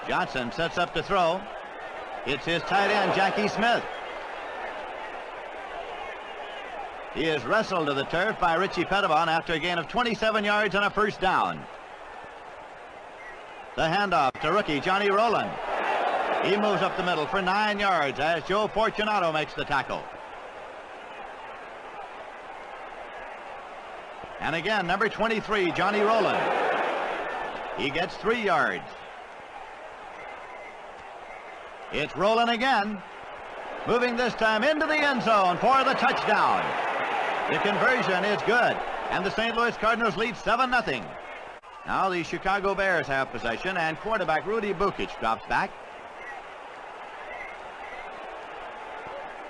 Johnson sets up to throw. It's his tight end, Jackie Smith. He is wrestled to the turf by Richie Pettibon after a gain of 27 yards and a first down. The handoff to rookie Johnny Rowland. He moves up the middle for 9 yards as Joe Fortunato makes the tackle. And again, number 23, Johnny Rowland. He gets 3 yards. It's Rowland again, moving this time into the end zone for the touchdown. The conversion is good, and the St. Louis Cardinals lead 7-0. Now the Chicago Bears have possession, and quarterback Rudy Bukic drops back.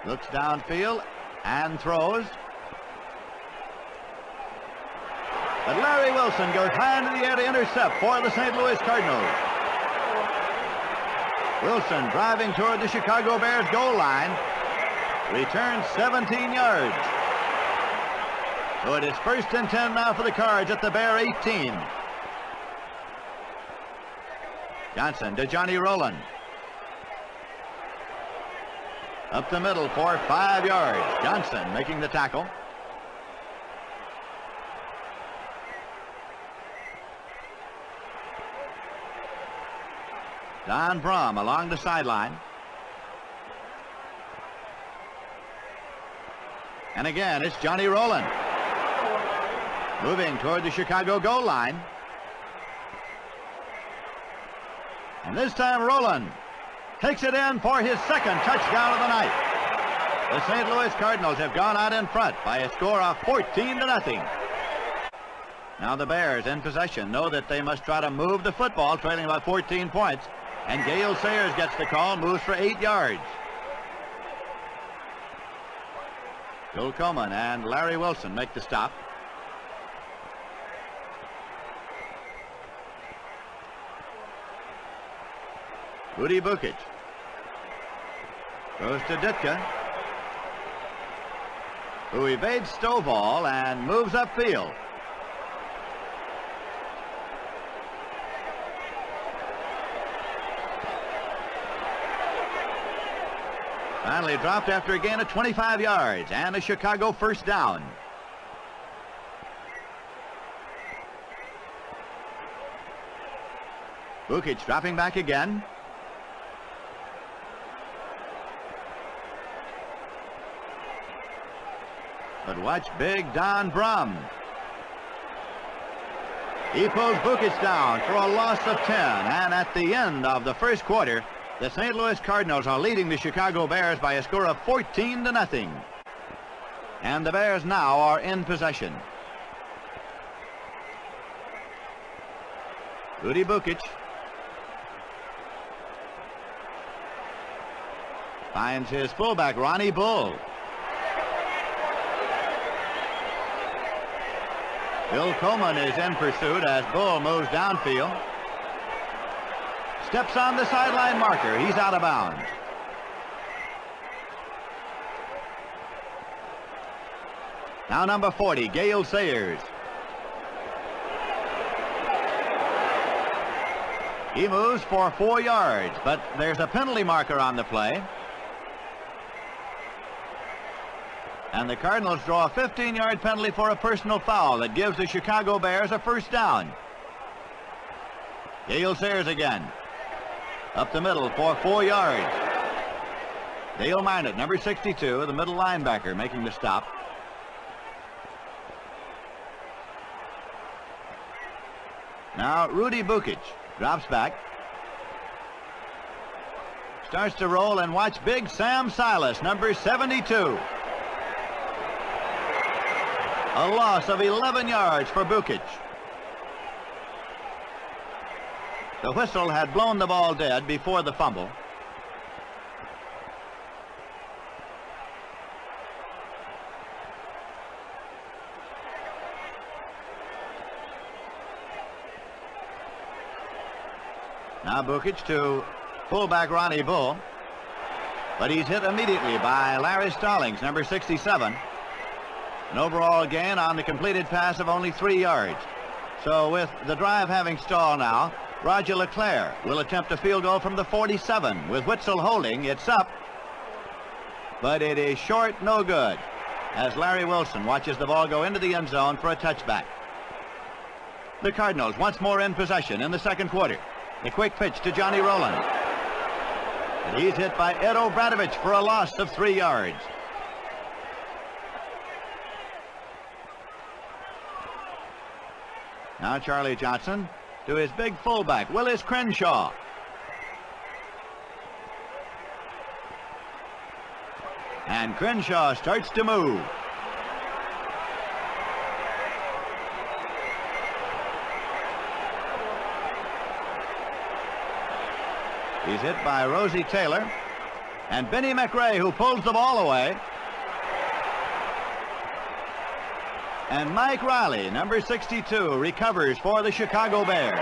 Looks downfield and throws. But Larry Wilson goes high into the air to intercept for the St. Louis Cardinals. Wilson driving toward the Chicago Bears goal line. Returns 17 yards. So it is 1st and 10 now for the Cards at the Bear 18. Johnson to Johnny Rowland. Up the middle for 5 yards. Johnson making the tackle. Don Brum along the sideline. And again, it's Johnny Rowland. Moving toward the Chicago goal line. And this time Rowland takes it in for his second touchdown of the night. The St. Louis Cardinals have gone out in front by a score of 14-0. Now the Bears in possession know that they must try to move the football, trailing about 14 points. And Gale Sayers gets the call, moves for 8 yards. Bill Coleman and Larry Wilson make the stop. Rudy Bukic goes to Ditka, who evades Stovall and moves upfield. Finally dropped after a gain of 25 yards and a Chicago first down. Bukic dropping back again. But watch big Don Brum. He pulls Bukic down for a loss of 10. And at the end of the first quarter, the St. Louis Cardinals are leading the Chicago Bears by a score of 14-0. And the Bears now are in possession. Rudy Bukic finds his fullback, Ronnie Bull. Bill Coleman is in pursuit as Bull moves downfield. Steps on the sideline marker. He's out of bounds. Now number 40, Gale Sayers. He moves for 4 yards, but there's a penalty marker on the play. And the Cardinals draw a 15-yard penalty for a personal foul that gives the Chicago Bears a first down. Gale Sayers again. Up the middle for 4 yards. Dale Minot, number 62, the middle linebacker, making the stop. Now Rudy Bukic drops back. Starts to roll, and watch big Sam Silas, number 72. A loss of 11 yards for Bukic. The whistle had blown the ball dead before the fumble. Now Bukic to fullback Ronnie Bull, but he's hit immediately by Larry Stallings, number 67. An overall gain on the completed pass of only 3 yards. So with the drive having stalled now, Roger LeClaire will attempt a field goal from the 47. With Witzel holding, it's up. But it is short, no good, as Larry Wilson watches the ball go into the end zone for a touchback. The Cardinals once more in possession in the second quarter. The quick pitch to Johnny Rowland. And he's hit by Ed Obradovich for a loss of 3 yards. Now Charlie Johnson to his big fullback, Willis Crenshaw. And Crenshaw starts to move. He's hit by Rosie Taylor and Benny McRae, who pulls the ball away. And Mike Riley, number 62, recovers for the Chicago Bears.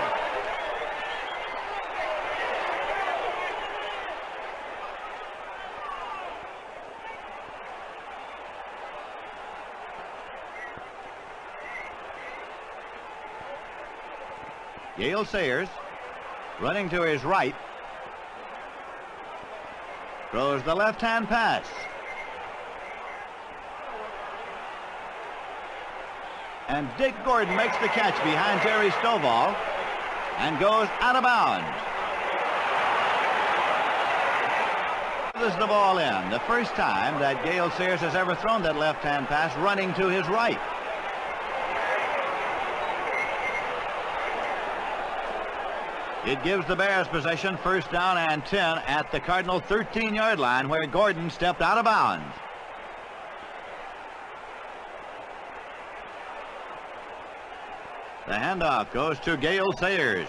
Gale Sayers running to his right. Throws the left-hand pass. And Dick Gordon makes the catch behind Jerry Stovall and goes out of bounds. This is the ball in. The first time that Gale Sayers has ever thrown that left-hand pass running to his right. It gives the Bears possession, first down and 10 at the Cardinal 13-yard line, where Gordon stepped out of bounds. The handoff goes to Gale Sayers.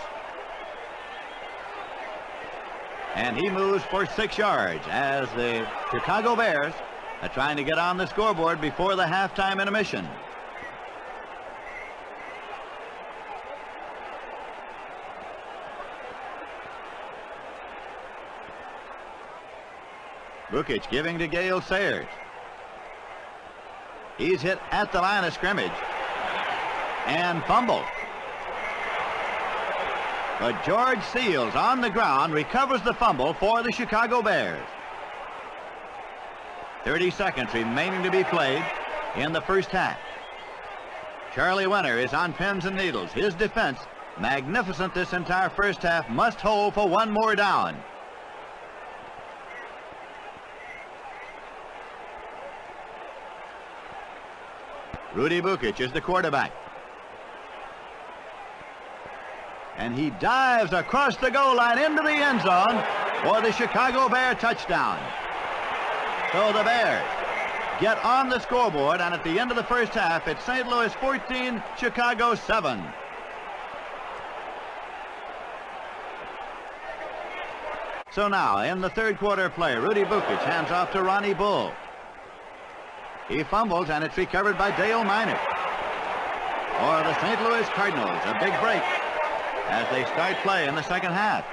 And he moves for 6 yards as the Chicago Bears are trying to get on the scoreboard before the halftime intermission. Bukic giving to Gale Sayers. He's hit at the line of scrimmage and fumbled. But George Seals on the ground recovers the fumble for the Chicago Bears. 30 seconds remaining to be played in the first half. Charlie Winter is on pins and needles. His defense, magnificent this entire first half, must hold for one more down. Rudy Bukic is the quarterback. And he dives across the goal line into the end zone for the Chicago Bear touchdown. So the Bears get on the scoreboard, and at the end of the first half, it's St. Louis 14, Chicago 7. So now, in the third quarter play, Rudy Bukic hands off to Ronnie Bull. He fumbles, and it's recovered by Dale Minor. For the St. Louis Cardinals, a big break as they start play in the second half.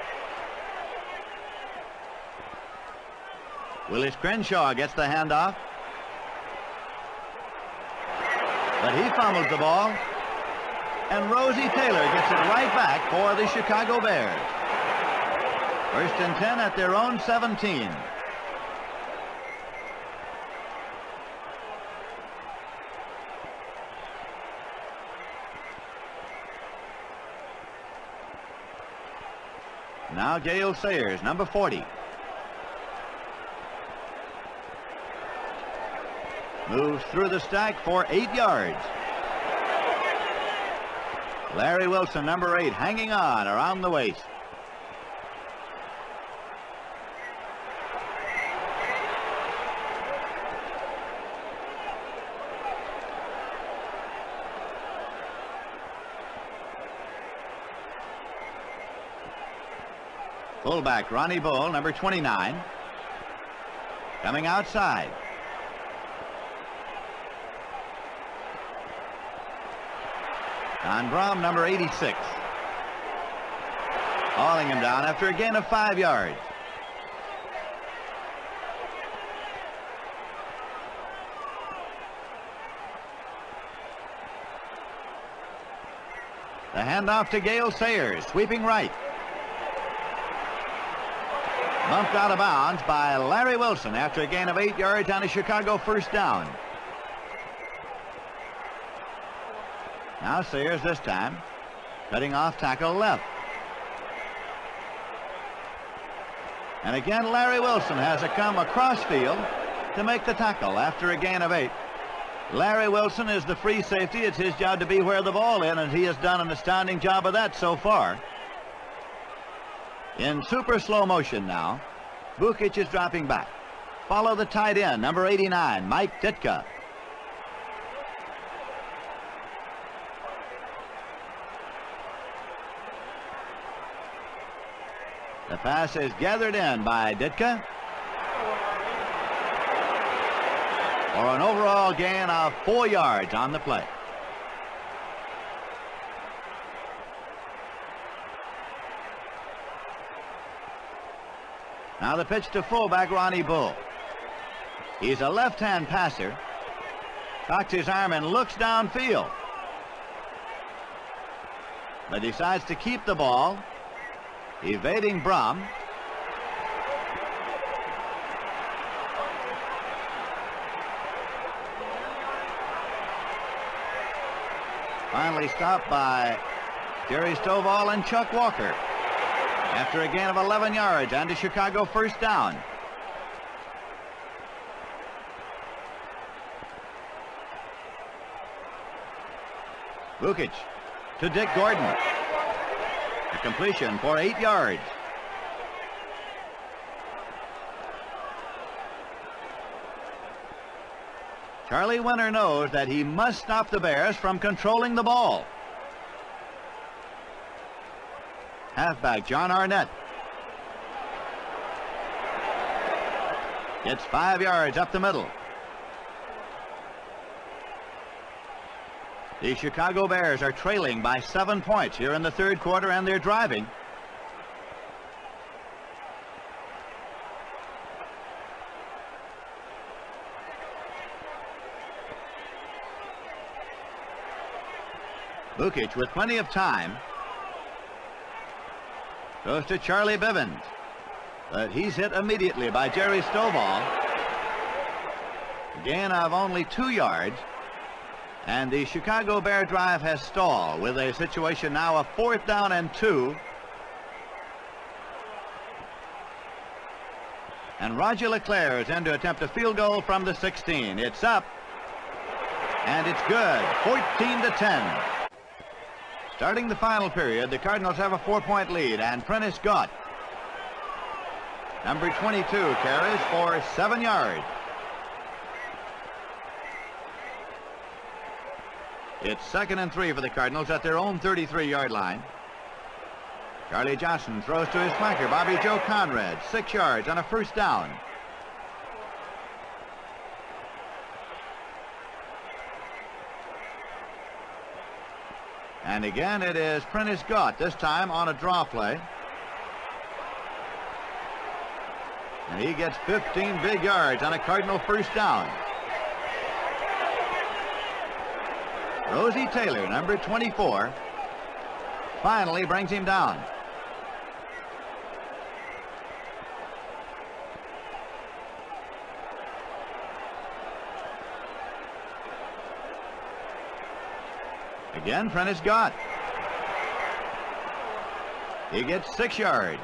Willis Crenshaw gets the handoff. But he fumbles the ball. And Rosie Taylor gets it right back for the Chicago Bears. First and 10 at their own 17. Now Gale Sayers, number 40. Moves through the stack for 8 yards. Larry Wilson, number 8, hanging on around the waist. Fullback Ronnie Bull, number 29, coming outside. Don Brom, number 86, hauling him down after a gain of 5 yards. The handoff to Gale Sayers, sweeping right. Bumped out of bounds by Larry Wilson after a gain of 8 yards on a Chicago first down. Now Sayers this time, cutting off tackle left. And again, Larry Wilson has to come across field to make the tackle after a gain of 8. Larry Wilson is the free safety. It's his job to be where the ball is, and he has done an astounding job of that so far. In super slow motion now, Bukic is dropping back. Follow the tight end, number 89, Mike Ditka. The pass is gathered in by Ditka for an overall gain of 4 yards on the play. Now the pitch to fullback Ronnie Bull. He's a left-hand passer. Cocks his arm and looks downfield, but decides to keep the ball, evading Brum. Finally stopped by Jerry Stovall and Chuck Walker after a gain of 11 yards and a Chicago first down. Bukic to Dick Gordon. A completion for 8 yards. Charlie Winter knows that he must stop the Bears from controlling the ball. Halfback John Arnett gets 5 yards up the middle. The Chicago Bears are trailing by 7 points here in the third quarter, and they're driving. Bukic with plenty of time goes to Charlie Bivens, but he's hit immediately by Jerry Stovall. Gain of only 2 yards, and the Chicago Bear drive has stalled with a situation now of 4th down and 2. And Roger LeClaire is in to attempt a field goal from the 16. It's up, and it's good, 14-10. Starting the final period, the Cardinals have a 4-point lead, and Prentice Gott, number 22, carries for 7 yards. It's 2nd and 3 for the Cardinals at their own 33-yard line. Charlie Johnson throws to his flanker, Bobby Joe Conrad, 6 yards on a first down. And again, it is Prentice Gott, this time on a draw play. And he gets 15 big yards on a Cardinal first down. Rosie Taylor, number 24, finally brings him down. Again, Prentice Gott. He gets 6 yards.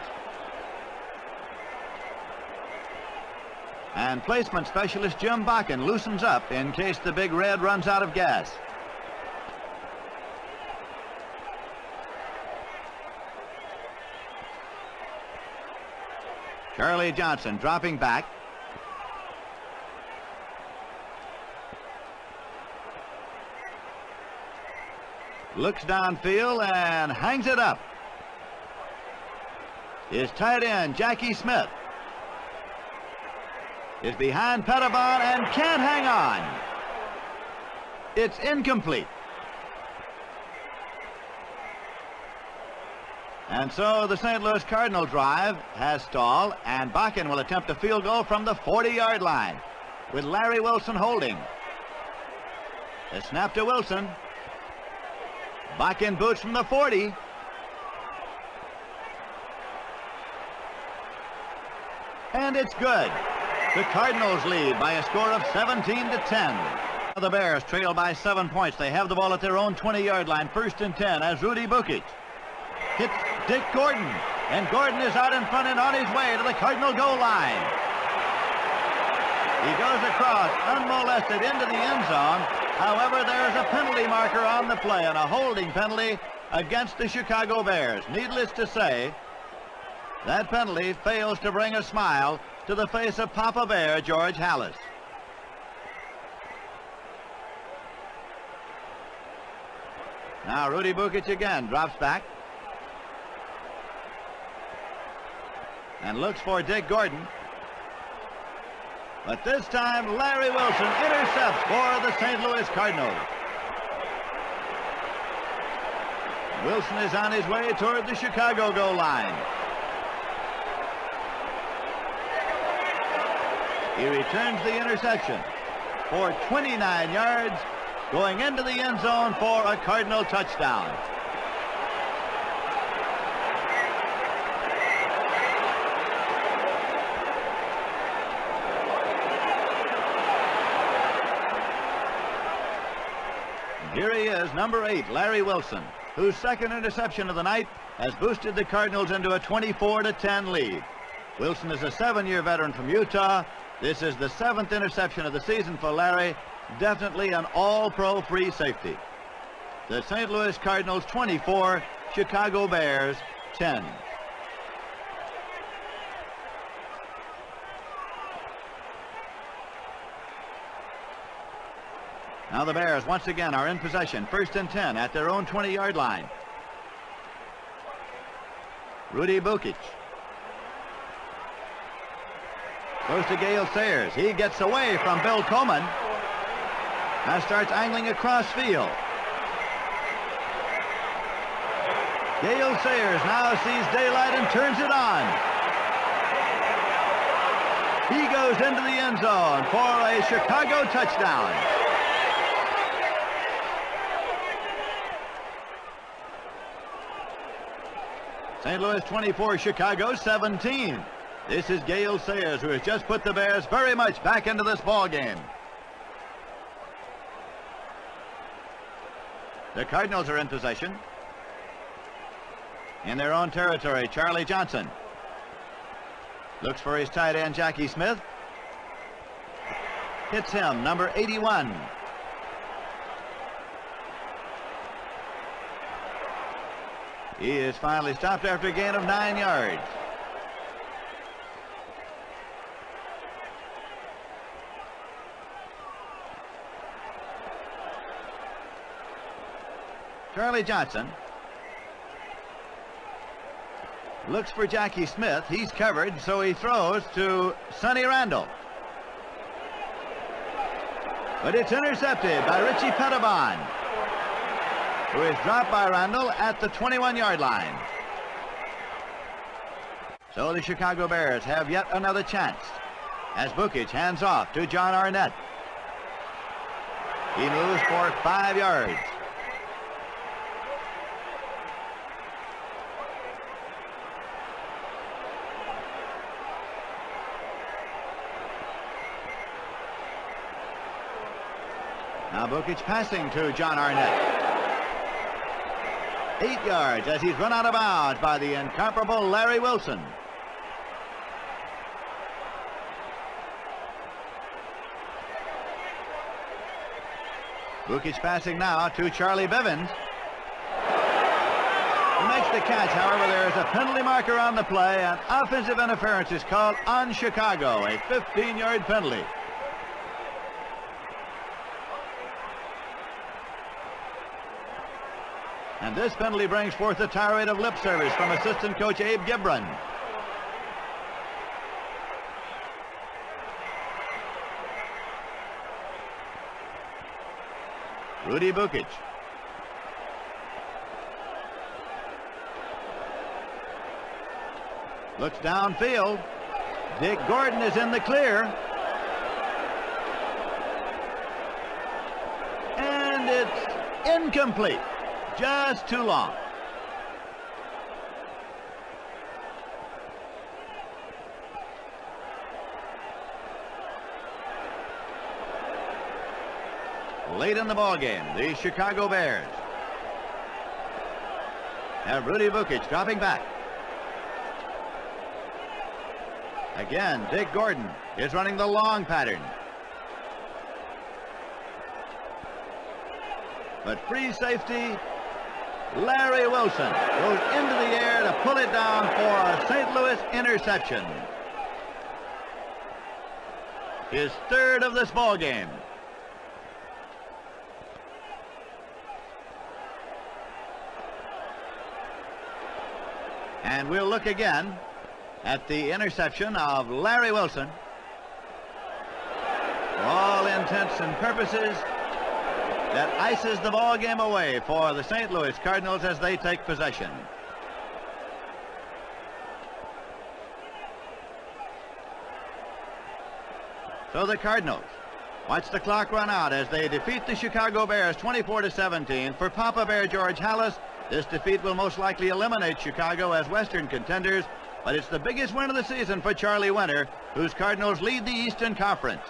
And placement specialist Jim Bakken loosens up in case the Big Red runs out of gas. Charlie Johnson dropping back. Looks downfield and hangs it up. His tight end, Jackie Smith, is behind Pettibon and can't hang on. It's incomplete. And so the St. Louis Cardinal drive has stalled, and Bakken will attempt a field goal from the 40-yard line with Larry Wilson holding. The snap to Wilson. Bakken boots from the 40. And it's good. The Cardinals lead by a score of 17-10. The Bears trail by 7 points. They have the ball at their own 20-yard line, 1st and 10, as Rudy Bukic hits Dick Gordon. And Gordon is out in front and on his way to the Cardinal goal line. He goes across unmolested into the end zone. However, there's a penalty marker on the play and a holding penalty against the Chicago Bears. Needless to say, that penalty fails to bring a smile to the face of Papa Bear George Halas. Now Rudy Bukic again drops back and looks for Dick Gordon. But this time Larry Wilson intercepts for the St. Louis Cardinals. Wilson is on his way toward the Chicago goal line. He returns the interception for 29 yards, going into the end zone for a Cardinal touchdown. Here he is, number 8, Larry Wilson, whose second interception of the night has boosted the Cardinals into a 24-10 lead. Wilson is a 7-year veteran from Utah. This is the 7th interception of the season for Larry. Definitely an all-pro free safety. The St. Louis Cardinals 24, Chicago Bears 10. Now the Bears once again are in possession, 1st and 10 at their own 20-yard line. Rudy Bukic goes to Gale Sayers. He gets away from Bill Coleman and starts angling across field. Gale Sayers now sees daylight and turns it on. He goes into the end zone for a Chicago touchdown. St. Louis 24, Chicago 17. This is Gale Sayers, who has just put the Bears very much back into this ball game. The Cardinals are in possession. In their own territory, Charlie Johnson looks for his tight end, Jackie Smith. Hits him, number 81. He is finally stopped after a gain of 9 yards. Charlie Johnson looks for Jackie Smith. He's covered, so he throws to Sonny Randall. But it's intercepted by Richie Pettibon, who is dropped by Randall at the 21-yard line. So the Chicago Bears have yet another chance as Bukic hands off to John Arnett. He moves for 5 yards. Now Bukic passing to John Arnett. 8 yards as he's run out of bounds by the incomparable Larry Wilson. Bukic passing now to Charlie Bivens. He makes the catch. However, there is a penalty marker on the play, and offensive interference is called on Chicago, a 15-yard penalty. And this penalty brings forth a tirade of lip service from assistant coach Abe Gibran. Rudy Bukic. Looks downfield. Dick Gordon is in the clear. And it's incomplete. Just too long. late in the ball game. The Chicago Bears have Rudy Vukic dropping back. Again, Dick Gordon is running the long pattern. But free safety, Larry Wilson goes into the air to pull it down for a St. Louis interception. His third of this ball game. And we'll look again at the interception of Larry Wilson. For all intents and purposes, that ices the ball game away for the St. Louis Cardinals as they take possession. So the Cardinals watch the clock run out as they defeat the Chicago Bears 24-17. For Papa Bear George Halas, this defeat will most likely eliminate Chicago as Western contenders, but it's the biggest win of the season for Charlie Winter, whose Cardinals lead the Eastern Conference.